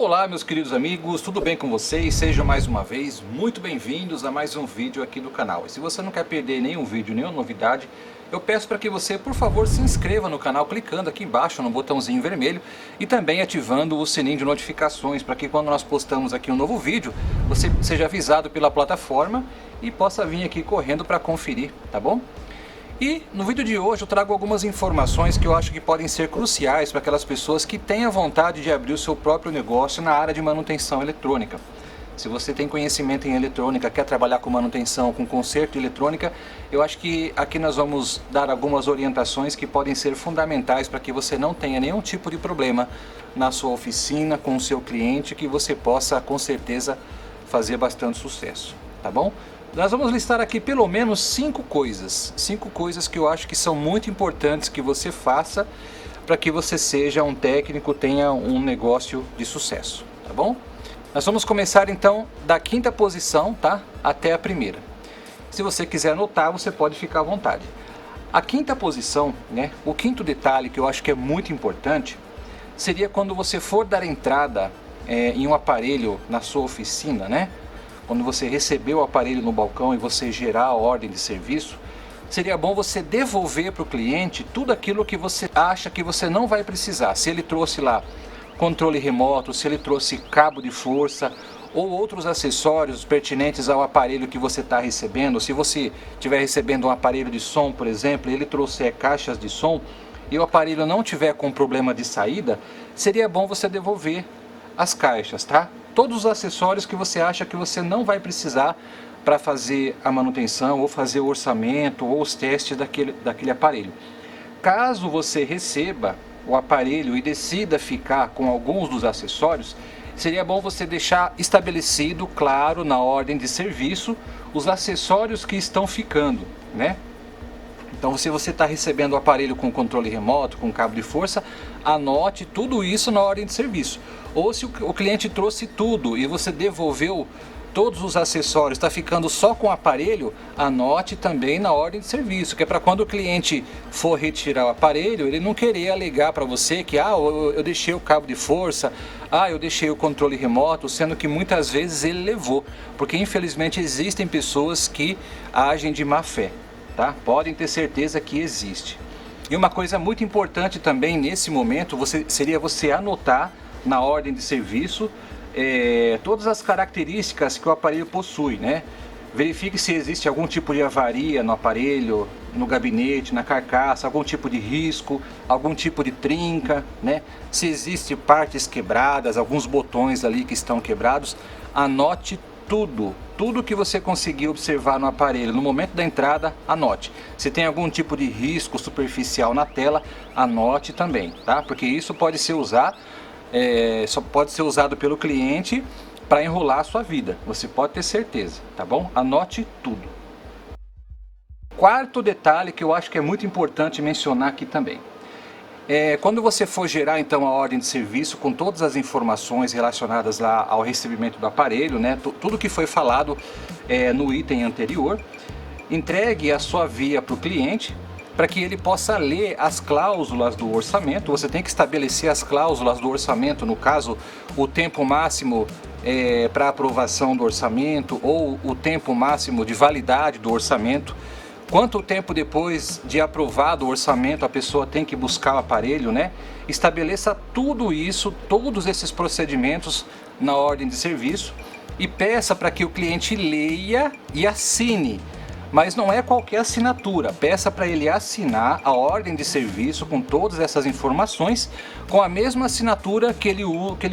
Olá meus queridos amigos, tudo bem com vocês? Sejam mais uma vez muito bem-vindos a mais um vídeo aqui do canal. E se você não quer perder nenhum vídeo, nenhuma novidade, eu peço para que você, por favor, se inscreva no canal clicando aqui embaixo no botãozinho vermelho e também ativando o sininho de notificações para que quando nós postamos aqui um novo vídeo, você seja avisado pela plataforma e possa vir aqui correndo para conferir, tá bom? E no vídeo de hoje eu trago algumas informações que eu acho que podem ser cruciais para aquelas pessoas que têm a vontade de abrir o seu próprio negócio na área de manutenção eletrônica. Se você tem conhecimento em eletrônica, quer trabalhar com manutenção, com conserto de eletrônica, eu acho que aqui nós vamos dar algumas orientações que podem ser fundamentais para que você não tenha nenhum tipo de problema na sua oficina, com o seu cliente, que você possa com certeza fazer bastante sucesso, tá bom? Nós vamos listar aqui pelo menos 5 coisas que eu acho que são muito importantes que você faça para que você seja um técnico, tenha um negócio de sucesso, tá bom? Nós vamos começar então da 5ª posição, tá? Até a 1ª. Se você quiser anotar, você pode ficar à vontade. A 5ª posição, né? O 5º detalhe que eu acho que é muito importante seria quando você for dar entrada em um aparelho na sua oficina, né? Quando você receber o aparelho no balcão e você gerar a ordem de serviço, seria bom você devolver para o cliente tudo aquilo que você acha que você não vai precisar. Se ele trouxe lá controle remoto, se ele trouxe cabo de força ou outros acessórios pertinentes ao aparelho que você está recebendo. Se você estiver recebendo um aparelho de som, por exemplo, e ele trouxer caixas de som e o aparelho não tiver com problema de saída, seria bom você devolver as caixas, tá? Todos os acessórios que você acha que você não vai precisar para fazer a manutenção ou fazer o orçamento ou os testes daquele aparelho. Caso você receba o aparelho e decida ficar com alguns dos acessórios, seria bom você deixar estabelecido, claro, na ordem de serviço, os acessórios que estão ficando, né? Então, se você está recebendo o aparelho com controle remoto, com cabo de força, anote tudo isso na ordem de serviço. Ou se o cliente trouxe tudo e você devolveu todos os acessórios, está ficando só com o aparelho, anote também na ordem de serviço, que é para quando o cliente for retirar o aparelho, ele não querer alegar para você que eu deixei o cabo de força, eu deixei o controle remoto, sendo que muitas vezes ele levou, porque infelizmente existem pessoas que agem de má fé. Tá? Podem ter certeza que existe. E uma coisa muito importante também nesse momento seria você anotar na ordem de serviço todas as características que o aparelho possui, né? Verifique se existe algum tipo de avaria no aparelho, no gabinete, na carcaça, algum tipo de risco, algum tipo de trinca, né? Se existe partes quebradas, alguns botões ali que estão quebrados, anote tudo que você conseguir observar no aparelho no momento da entrada, anote. Se tem algum tipo de risco superficial na tela, anote também, tá? Porque isso pode ser só pode ser usado pelo cliente para enrolar a sua vida. Você pode ter certeza, tá bom? Anote tudo. 4º detalhe que eu acho que é muito importante mencionar aqui também. Quando você for gerar então a ordem de serviço com todas as informações relacionadas lá ao recebimento do aparelho, né, tudo que foi falado no item anterior, entregue a sua via para o cliente para que ele possa ler as cláusulas do orçamento. Você tem que estabelecer as cláusulas do orçamento, no caso o tempo máximo para aprovação do orçamento ou o tempo máximo de validade do orçamento. Quanto tempo depois de aprovado o orçamento a pessoa tem que buscar o aparelho, né? Estabeleça tudo isso, todos esses procedimentos na ordem de serviço e peça para que o cliente leia e assine. Mas não é qualquer assinatura, peça para ele assinar a ordem de serviço com todas essas informações, com a mesma assinatura que ele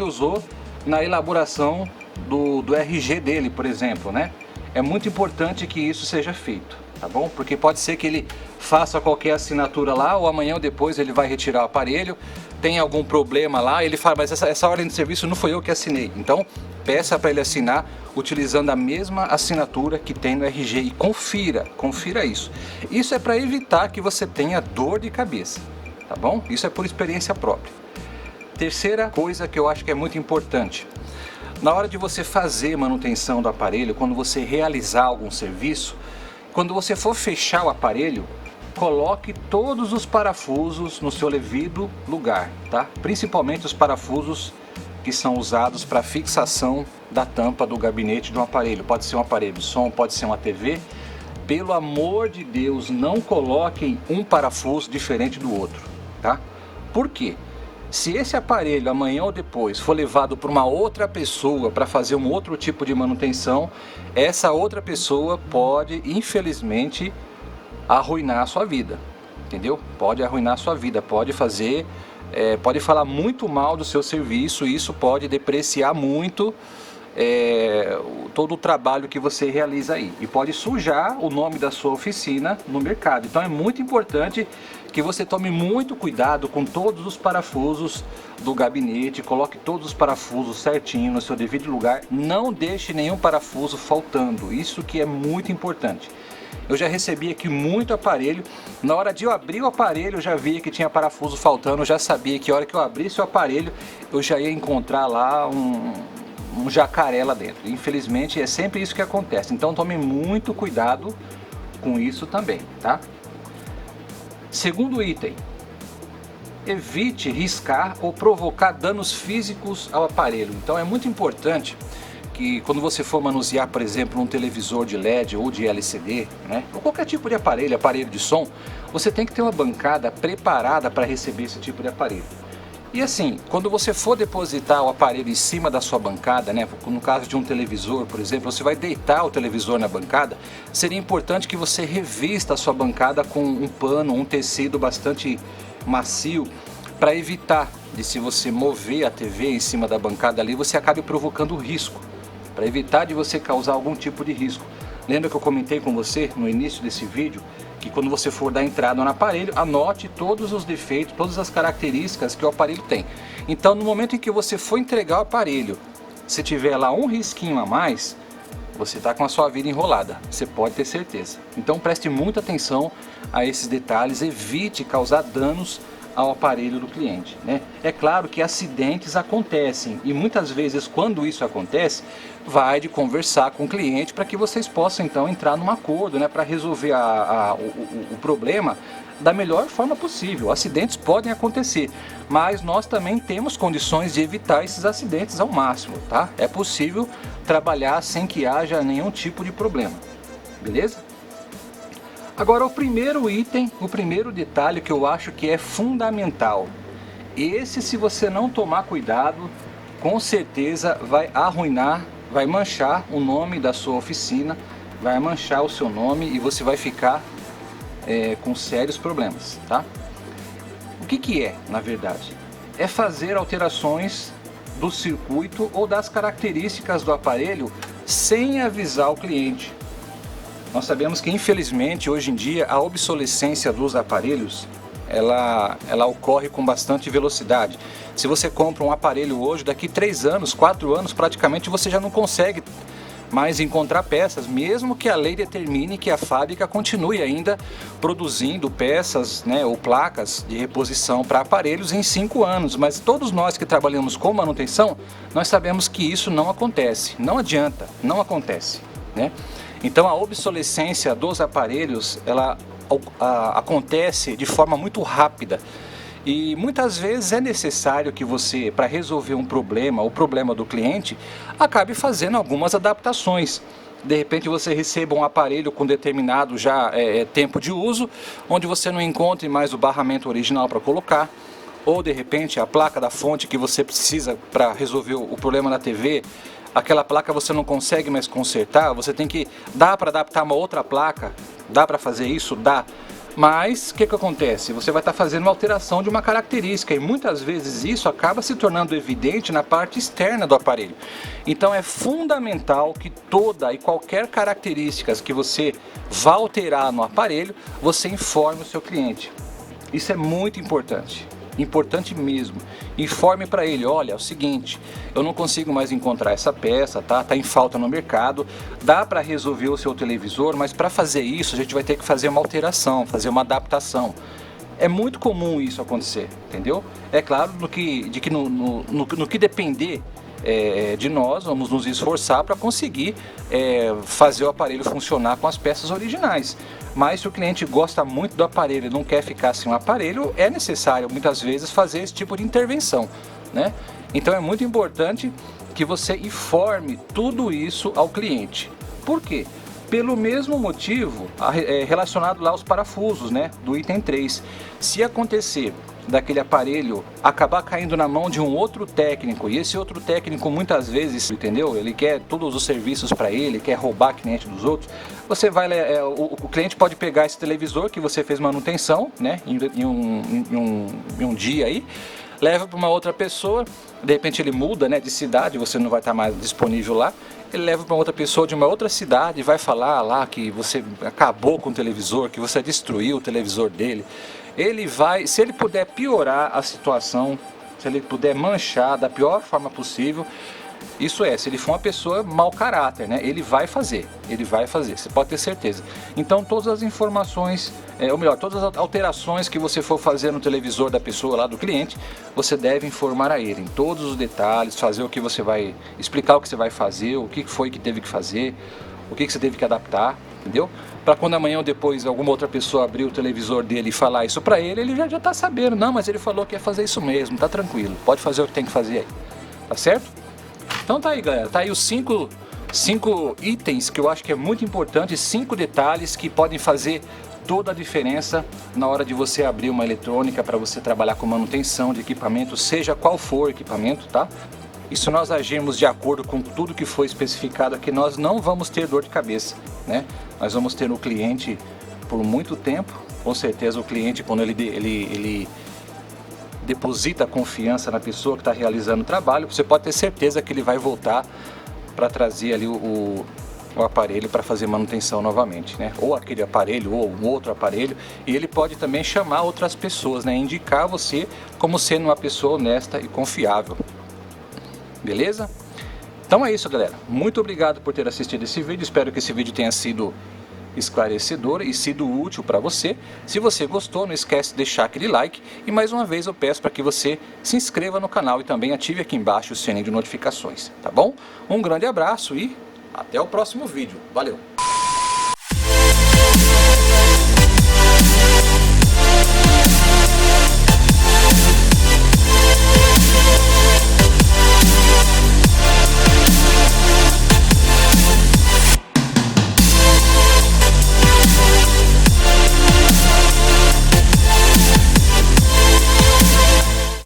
usou na elaboração do RG dele, por exemplo, né? É muito importante que isso seja feito. Tá bom? Porque pode ser que ele faça qualquer assinatura lá ou amanhã ou depois ele vai retirar o aparelho, tem algum problema lá, ele fala, mas essa ordem de serviço não foi eu que assinei. Então, peça para ele assinar utilizando a mesma assinatura que tem no RG e confira isso. Isso é para evitar que você tenha dor de cabeça, tá bom? Isso é por experiência própria. 3ª coisa que eu acho que é muito importante. Na hora de você fazer manutenção do aparelho, quando você realizar algum serviço, quando você for fechar o aparelho, coloque todos os parafusos no seu devido lugar, tá? Principalmente os parafusos que são usados para fixação da tampa do gabinete de um aparelho. Pode ser um aparelho de som, pode ser uma TV. Pelo amor de Deus, não coloquem um parafuso diferente do outro, tá? Por quê? Se esse aparelho amanhã ou depois for levado por uma outra pessoa para fazer um outro tipo de manutenção, essa outra pessoa pode, infelizmente, arruinar a sua vida, entendeu? Pode arruinar a sua vida, pode fazer, pode falar muito mal do seu serviço, e isso pode depreciar muito todo o trabalho que você realiza aí, e pode sujar o nome da sua oficina no mercado. Então é muito importante que você tome muito cuidado com todos os parafusos do gabinete, coloque todos os parafusos certinho no seu devido lugar, não deixe nenhum parafuso faltando, isso que é muito importante. Eu já recebi aqui muito aparelho, na hora de eu abrir o aparelho eu já via que tinha parafuso faltando, eu já sabia que a hora que eu abrisse o aparelho eu já ia encontrar lá um jacaré lá dentro. Infelizmente é sempre isso que acontece, então tome muito cuidado com isso também, tá? Segundo item, evite riscar ou provocar danos físicos ao aparelho. Então é muito importante que quando você for manusear, por exemplo, um televisor de LED ou de LCD, né, ou qualquer tipo de aparelho de som, você tem que ter uma bancada preparada para receber esse tipo de aparelho. E assim, quando você for depositar o aparelho em cima da sua bancada, né, no caso de um televisor, por exemplo, você vai deitar o televisor na bancada, seria importante que você revista a sua bancada com um pano, um tecido bastante macio, para evitar de, se você mover a TV em cima da bancada ali, você acabe provocando risco, para evitar de você causar algum tipo de risco. Lembra que eu comentei com você no início desse vídeo que quando você for dar entrada no aparelho, anote todos os defeitos, todas as características que o aparelho tem. Então no momento em que você for entregar o aparelho, se tiver lá um risquinho a mais, você está com a sua vida enrolada, você pode ter certeza. Então preste muita atenção a esses detalhes, evite causar danos ao aparelho do cliente, né? É claro que acidentes acontecem e muitas vezes quando isso acontece, vai de conversar com o cliente para que vocês possam então entrar num acordo, né, para resolver o problema da melhor forma possível. Acidentes podem acontecer, mas nós também temos condições de evitar esses acidentes ao máximo, tá? É possível trabalhar sem que haja nenhum tipo de problema, beleza? Agora o primeiro item, o primeiro detalhe que eu acho que é fundamental. Esse, se você não tomar cuidado, com certeza vai arruinar, vai manchar o nome da sua oficina, vai manchar o seu nome e você vai ficar com sérios problemas, tá? O que é, na verdade? É fazer alterações do circuito ou das características do aparelho sem avisar o cliente. Nós sabemos que infelizmente hoje em dia a obsolescência dos aparelhos ela ocorre com bastante velocidade. Se você compra um aparelho hoje, daqui 3 anos, 4 anos praticamente você já não consegue mais encontrar peças, mesmo que a lei determine que a fábrica continue ainda produzindo peças, né, ou placas de reposição para aparelhos em 5 anos, mas todos nós que trabalhamos com manutenção, nós sabemos que isso não acontece, não adianta, não acontece, né? Então a obsolescência dos aparelhos, ela acontece de forma muito rápida e muitas vezes é necessário que você, para resolver um problema, o problema do cliente, acabe fazendo algumas adaptações. De repente você receba um aparelho com determinado já tempo de uso, onde você não encontre mais o barramento original para colocar, ou de repente a placa da fonte que você precisa para resolver o problema da TV, aquela placa você não consegue mais consertar, você tem que dar para adaptar uma outra placa, dá para fazer isso? Dá. Mas o que acontece? Você vai estar fazendo uma alteração de uma característica e muitas vezes isso acaba se tornando evidente na parte externa do aparelho. Então é fundamental que toda e qualquer característica que você vá alterar no aparelho, você informe o seu cliente. Isso é muito importante. Importante mesmo. Informe para ele, olha, é o seguinte, eu não consigo mais encontrar essa peça, tá em falta no mercado, dá para resolver o seu televisor, mas para fazer isso a gente vai ter que fazer uma alteração, fazer uma adaptação. É muito comum isso acontecer, entendeu? É claro no que depender de nós, vamos nos esforçar para conseguir fazer o aparelho funcionar com as peças originais. Mas se o cliente gosta muito do aparelho e não quer ficar sem o aparelho, é necessário muitas vezes fazer esse tipo de intervenção, né? Então é muito importante que você informe tudo isso ao cliente. Por quê? Pelo mesmo motivo relacionado lá aos parafusos, né, do item 3. Se acontecer daquele aparelho acabar caindo na mão de um outro técnico, e esse outro técnico muitas vezes, entendeu? Ele quer todos os serviços para ele, quer roubar cliente dos outros. Você vai, o cliente pode pegar esse televisor que você fez manutenção, né, em um dia aí, leva para uma outra pessoa, de repente ele muda, né, de cidade, você não vai estar mais disponível lá, ele leva para outra pessoa de uma outra cidade, vai falar lá que você acabou com o televisor, que você destruiu o televisor dele. Ele vai, se ele puder piorar a situação, se ele puder manchar da pior forma possível, isso é, se ele for uma pessoa mau caráter, né, ele vai fazer, você pode ter certeza. Então todas as informações, ou melhor, todas as alterações que você for fazer no televisor da pessoa lá, do cliente, você deve informar a ele em todos os detalhes, fazer o que você vai, explicar o que você vai fazer, o que foi que teve que fazer, o que você teve que adaptar, entendeu? Para quando amanhã ou depois alguma outra pessoa abrir o televisor dele e falar isso para ele, ele já está sabendo, não, mas ele falou que ia fazer isso mesmo, tá tranquilo, pode fazer o que tem que fazer aí, tá certo? Então tá aí, galera, tá aí os 5 itens que eu acho que é muito importante, 5 detalhes que podem fazer toda a diferença na hora de você abrir uma eletrônica para você trabalhar com manutenção de equipamento, seja qual for o equipamento, tá? E se nós agirmos de acordo com tudo que foi especificado aqui, nós não vamos ter dor de cabeça, né? Nós vamos ter o cliente por muito tempo, com certeza o cliente, quando ele deposita a confiança na pessoa que está realizando o trabalho, você pode ter certeza que ele vai voltar para trazer ali o aparelho para fazer manutenção novamente, né? Ou aquele aparelho ou um outro aparelho, e ele pode também chamar outras pessoas, né? Indicar você como sendo uma pessoa honesta e confiável. Beleza? Então é isso, galera. Muito obrigado por ter assistido esse vídeo. Espero que esse vídeo tenha sido esclarecedor e sido útil para você. Se você gostou, não esquece de deixar aquele like. E mais uma vez eu peço para que você se inscreva no canal e também ative aqui embaixo o sininho de notificações, tá bom? Um grande abraço e até o próximo vídeo. Valeu!